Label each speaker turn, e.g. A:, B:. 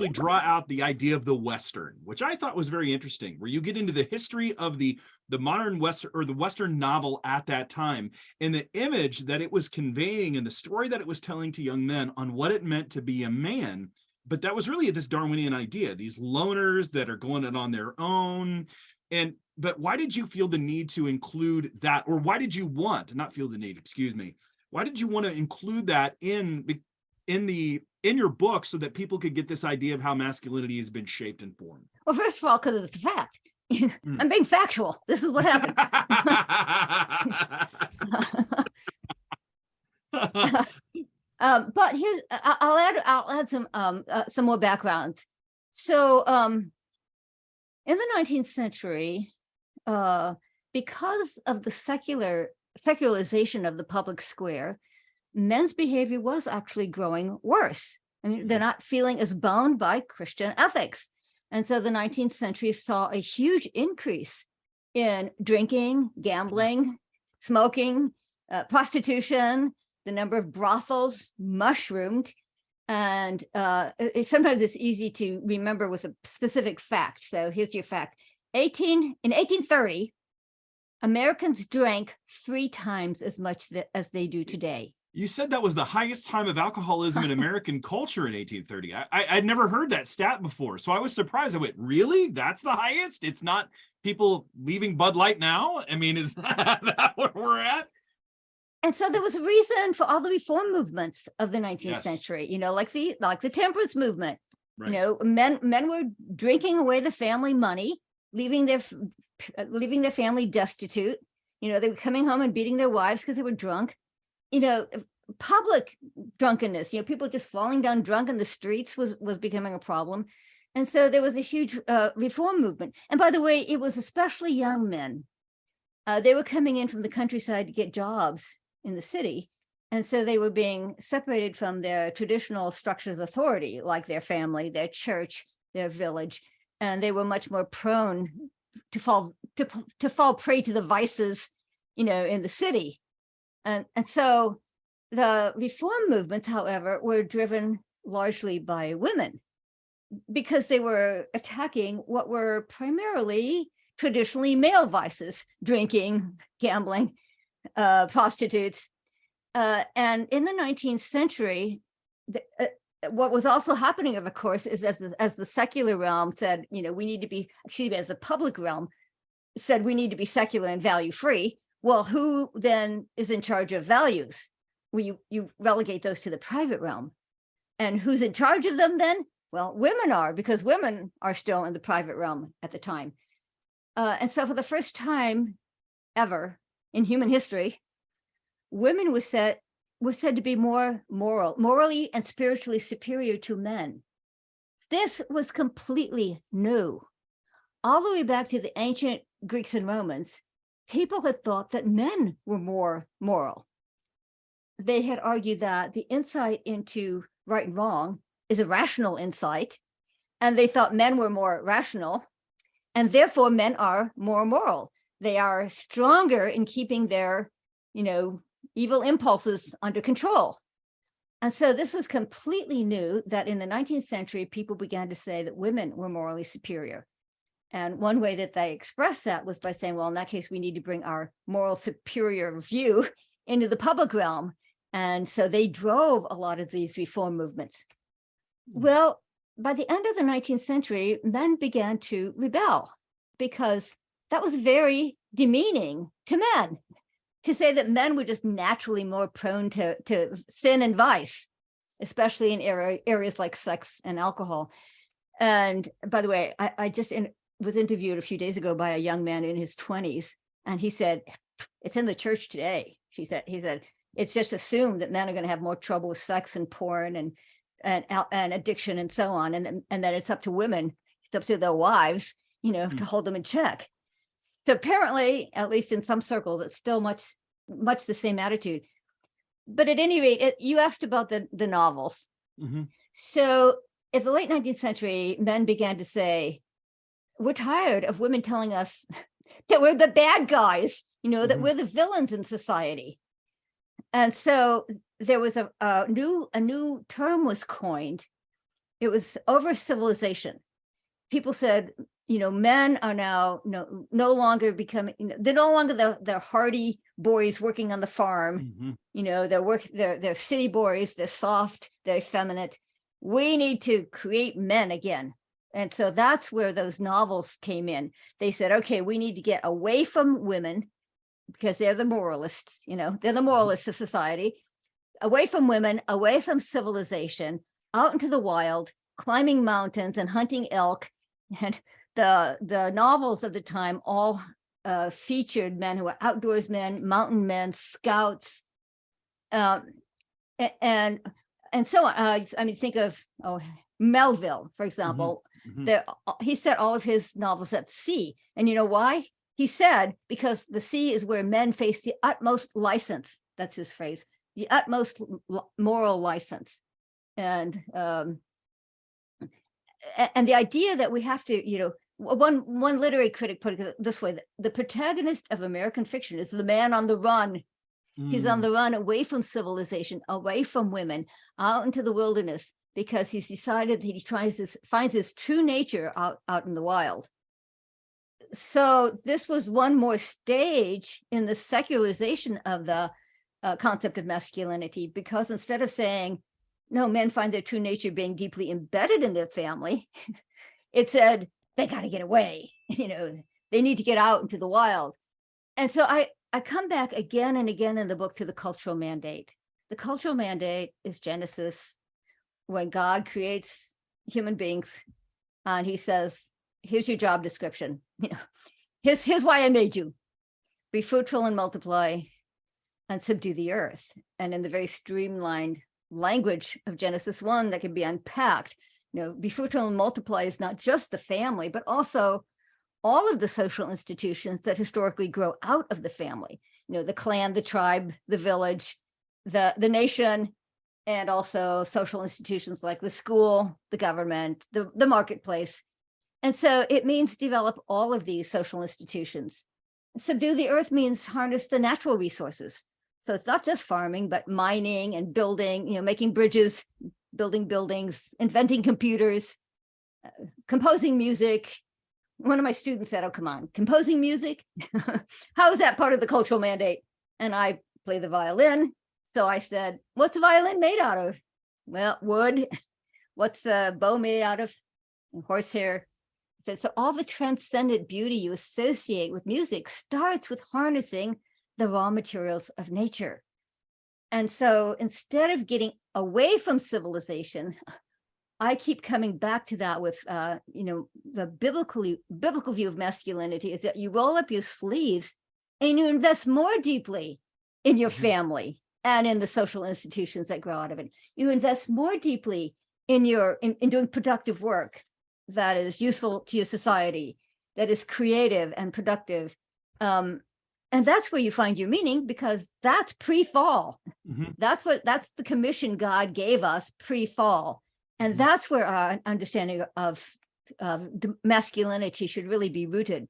A: actually draw out the idea of the Western, which I thought was very interesting, where you get into the history of the modern Western, or the Western novel at that time, and the image that it was conveying and the story that it was telling to young men on what it meant to be a man. But that was really this Darwinian idea, these loners that are going it on their own. But why did you feel the need to include that? Or why did you want, not feel the need, excuse me. Why did you want to include that in your book so that people could get this idea of how masculinity has been shaped and formed?
B: Well, first of all, because it's a fact. I'm being factual. This is what happened. But here's, I'll add some more background. So in the 19th century, because of the secularization of the public square, men's behavior was actually growing worse. I mean, they're not feeling as bound by Christian ethics. And so the 19th century saw a huge increase in drinking, gambling, smoking, prostitution. The number of brothels mushroomed. And sometimes it's easy to remember with a specific fact. So here's your fact. In 1830, Americans drank 3 times as much as they do today.
A: You said that was the highest time of alcoholism in American culture in 1830. I'd never heard that stat before. So I was surprised. I went, really? That's the highest? It's not people leaving Bud Light now? I mean, is that where we're at?
B: And so there was a reason for all the reform movements of the 19th century, you know, like the temperance movement. Right. You know, men were drinking away the family money, leaving their family destitute. You know, they were coming home and beating their wives because they were drunk. You know, public drunkenness, you know, people just falling down drunk in the streets was becoming a problem. And so there was a huge reform movement. And by the way, it was especially young men. They were coming in from the countryside to get jobs in the city. And so they were being separated from their traditional structures of authority, like their family, their church, their village. And they were much more prone to fall prey to the vices, you know, in the city. And so the reform movements, however, were driven largely by women because they were attacking what were primarily traditionally male vices: drinking, gambling, prostitutes. And in the 19th century, what was also happening, of course, is as the secular realm said, you know, we need to be, as the public realm said, we need to be secular and value free. Well, who then is in charge of values? Well, you relegate those to the private realm. And who's in charge of them then? Well, women are, because women are still in the private realm at the time. And so for the first time ever in human history, women were said to be more morally and spiritually superior to men. This was completely new. All the way back to the ancient Greeks and Romans, people had thought that men were more moral. They had argued that the insight into right and wrong is a rational insight, and they thought men were more rational, and therefore men are more moral. They are stronger in keeping their, you know, evil impulses under control. And so this was completely new, that in the 19th century, people began to say that women were morally superior. And one way that they expressed that was by saying, well, in that case, we need to bring our moral superior view into the public realm. And so they drove a lot of these reform movements. Well, by the end of the 19th century, men began to rebel because that was very demeaning to men, to say that men were just naturally more prone to sin and vice, especially in areas like sex and alcohol. And by the way, I just was interviewed a few days ago by a young man in his 20s, and he said, it's in the church today. He said, it's just assumed that men are going to have more trouble with sex and porn and addiction and so on, and that it's up to women, it's up to their wives, you know, to hold them in check. So apparently, at least in some circles, it's still much the same attitude. But at any rate, you asked about the novels. Mm-hmm. So in the late 19th century, men began to say, we're tired of women telling us that we're the bad guys, you know, that we're the villains in society. And so there was a new term was coined, it was over civilization. People said, men are now no longer becoming, they're no longer the hardy boys working on the farm. They're city boys, they're soft, they're effeminate. We need to create men again. And so that's where those novels came in. They said, okay, we need to get away from women because they're the moralists, they're the moralists of society, away from women, away from civilization, out into the wild, climbing mountains and hunting elk. And the novels of the time all featured men who were outdoorsmen, mountain men, scouts, and so on. Think of Melville, for example. He set all of his novels at sea. And you know why? He said, because the sea is where men face the utmost license. That's his phrase, the utmost moral license. And the idea that we have to, one literary critic put it this way: the protagonist of American fiction is the man on the run. He's on the run away from civilization, away from women, out into the wilderness, because he's decided that he finds his true nature out in the wild. So this was one more stage in the secularization of the concept of masculinity, because instead of saying, no, men find their true nature being deeply embedded in their family, it said, they got to get away, they need to get out into the wild. And so I come back again and again in the book to the cultural mandate. The cultural mandate is Genesis, when God creates human beings and he says, here's your job description. Here's why I made you. Be fruitful and multiply and subdue the earth. And in the very streamlined language of Genesis 1 that can be unpacked, be fruitful and multiply is not just the family, but also all of the social institutions that historically grow out of the family, the clan, the tribe, the village, the nation, and also social institutions like the school, the government, the marketplace. And so it means develop all of these social institutions. Subdue the earth means harness the natural resources. So it's not just farming, but mining and building, making bridges, building buildings, inventing computers, composing music. One of my students said, oh, come on, composing music? How is that part of the cultural mandate? And I play the violin. So I said, what's a violin made out of? Well, wood. What's the bow made out of? Horsehair. I said, so all the transcendent beauty you associate with music starts with harnessing the raw materials of nature. And so instead of getting away from civilization, I keep coming back to that with, the biblical view of masculinity is that you roll up your sleeves and you invest more deeply in your family and in the social institutions that grow out of it. You invest more deeply in doing productive work that is useful to your society, that is creative and productive. And that's where you find your meaning, because that's pre-fall. That's the commission God gave us pre-fall. And that's where our understanding of masculinity should really be rooted.